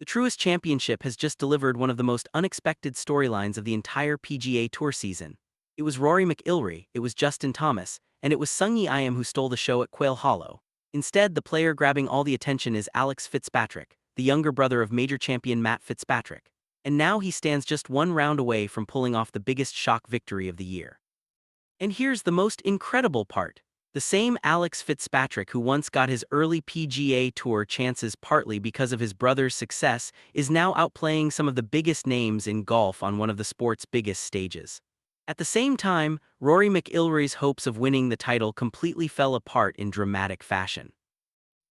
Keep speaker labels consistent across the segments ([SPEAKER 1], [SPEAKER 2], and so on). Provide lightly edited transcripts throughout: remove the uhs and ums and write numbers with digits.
[SPEAKER 1] The Truist Championship has just delivered one of the most unexpected storylines of the entire PGA Tour season. It was Rory McIlroy, it was Justin Thomas, and it was Sungjae Im who stole the show at Quail Hollow. Instead, the player grabbing all the attention is Alex Fitzpatrick, the younger brother of major champion Matt Fitzpatrick. And now he stands just one round away from pulling off the biggest shock victory of the year. And here's the most incredible part. The same Alex Fitzpatrick who once got his early PGA Tour chances partly because of his brother's success is now outplaying some of the biggest names in golf on one of the sport's biggest stages. At the same time, Rory McIlroy's hopes of winning the title completely fell apart in dramatic fashion.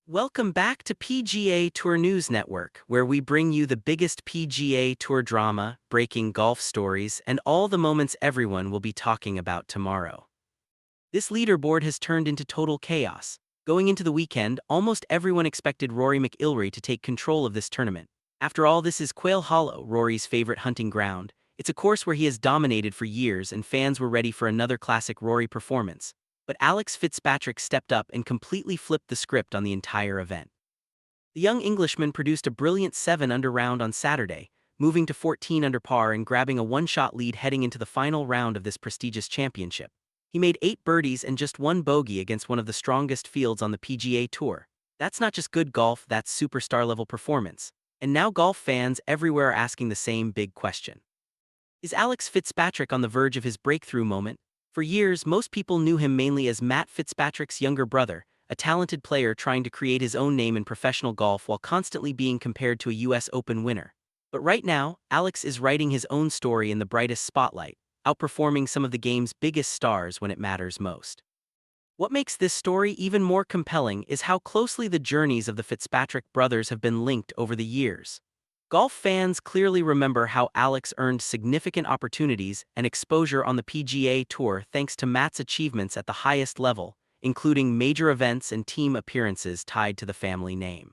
[SPEAKER 1] Welcome back to PGA Tour News Network, where we bring you the biggest PGA Tour drama, breaking golf stories, and all the moments everyone will be talking about tomorrow. This leaderboard has turned into total chaos. Going into the weekend, almost everyone expected Rory McIlroy to take control of this tournament. After all, this is Quail Hollow, Rory's favorite hunting ground. It's a course where he has dominated for years and fans were ready for another classic Rory performance. But Alex Fitzpatrick stepped up and completely flipped the script on the entire event. The young Englishman produced a brilliant 7-under round on Saturday, moving to 14 under par and grabbing a one-shot lead heading into the final round of this prestigious championship. He made 8 birdies and just 1 bogey against one of the strongest fields on the PGA Tour. That's not just good golf, that's superstar-level performance. And now golf fans everywhere are asking the same big question. Is Alex Fitzpatrick on the verge of his breakthrough moment? For years, most people knew him mainly as Matt Fitzpatrick's younger brother, a talented player trying to create his own name in professional golf while constantly being compared to a US Open winner. But right now, Alex is writing his own story in the brightest spotlight, outperforming some of the game's biggest stars when it matters most. What makes this story even more compelling is how closely the journeys of the Fitzpatrick brothers have been linked over the years. Golf fans clearly remember how Alex earned significant opportunities and exposure on the PGA Tour thanks to Matt's achievements at the highest level, including major events and team appearances tied to the family name.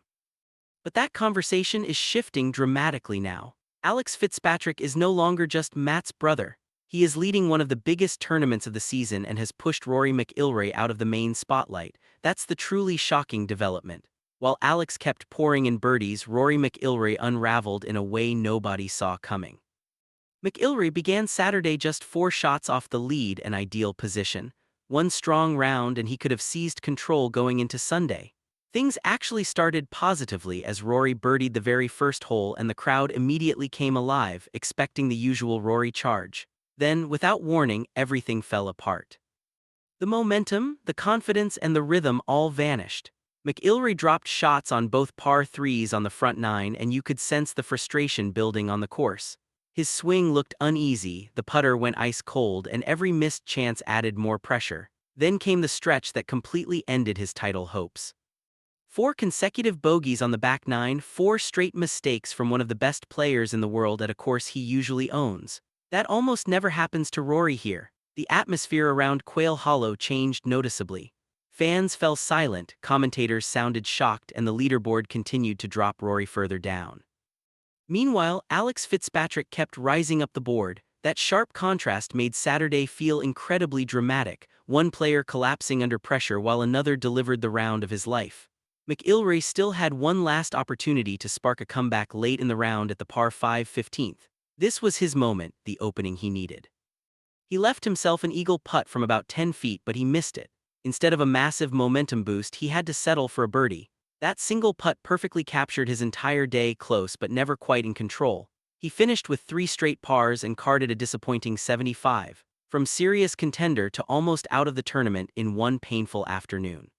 [SPEAKER 1] But that conversation is shifting dramatically now. Alex Fitzpatrick is no longer just Matt's brother. He is leading one of the biggest tournaments of the season and has pushed Rory McIlroy out of the main spotlight. That's the truly shocking development. While Alex kept pouring in birdies, Rory McIlroy unraveled in a way nobody saw coming. McIlroy began Saturday just 4 shots off the lead, an ideal position. One strong round and he could have seized control going into Sunday. Things actually started positively as Rory birdied the very first hole and the crowd immediately came alive, expecting the usual Rory charge. Then, without warning, everything fell apart. The momentum, the confidence, and the rhythm all vanished. McIlroy dropped shots on both par 3s on the front 9 and you could sense the frustration building on the course. His swing looked uneasy, the putter went ice cold, and every missed chance added more pressure. Then came the stretch that completely ended his title hopes. 4 consecutive bogeys on the back 9, 4 straight mistakes from one of the best players in the world at a course he usually owns. That almost never happens to Rory here. The atmosphere around Quail Hollow changed noticeably. Fans fell silent, commentators sounded shocked, and the leaderboard continued to drop Rory further down. Meanwhile, Alex Fitzpatrick kept rising up the board. That sharp contrast made Saturday feel incredibly dramatic, one player collapsing under pressure while another delivered the round of his life. McIlroy still had one last opportunity to spark a comeback late in the round at the par 5 15th. This was his moment, the opening he needed. He left himself an eagle putt from about 10 feet, but he missed it. Instead of a massive momentum boost, he had to settle for a birdie. That single putt perfectly captured his entire day, close but never quite in control. He finished with 3 straight pars and carded a disappointing 75, from serious contender to almost out of the tournament in one painful afternoon.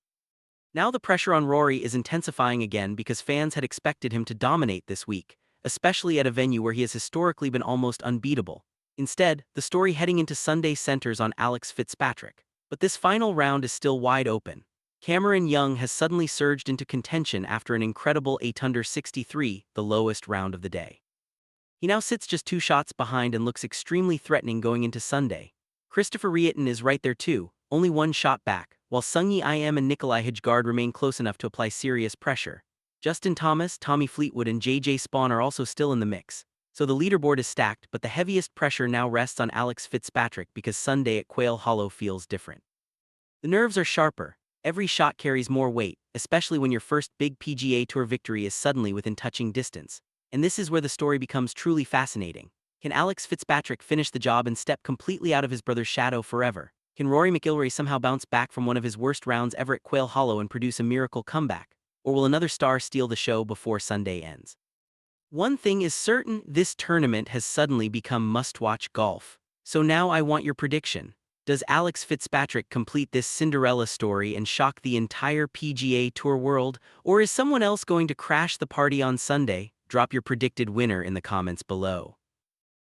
[SPEAKER 1] Now the pressure on Rory is intensifying again because fans had expected him to dominate this week, especially at a venue where he has historically been almost unbeatable. Instead, the story heading into Sunday centers on Alex Fitzpatrick. But this final round is still wide open. Cameron Young has suddenly surged into contention after an incredible 8-under 63, the lowest round of the day. He now sits just 2 shots behind and looks extremely threatening going into Sunday. Christopher Rietten is right there too, only 1 shot back, while Sungjae Im and Nikolai Hjgaard remain close enough to apply serious pressure. Justin Thomas, Tommy Fleetwood, and JJ Spawn are also still in the mix. So the leaderboard is stacked, but the heaviest pressure now rests on Alex Fitzpatrick because Sunday at Quail Hollow feels different. The nerves are sharper. Every shot carries more weight, especially when your first big PGA Tour victory is suddenly within touching distance. And this is where the story becomes truly fascinating. Can Alex Fitzpatrick finish the job and step completely out of his brother's shadow forever? Can Rory McIlroy somehow bounce back from one of his worst rounds ever at Quail Hollow and produce a miracle comeback? Or will another star steal the show before Sunday ends? One thing is certain, this tournament has suddenly become must-watch golf. So now I want your prediction. Does Alex Fitzpatrick complete this Cinderella story and shock the entire PGA Tour world, or is someone else going to crash the party on Sunday? Drop your predicted winner in the comments below.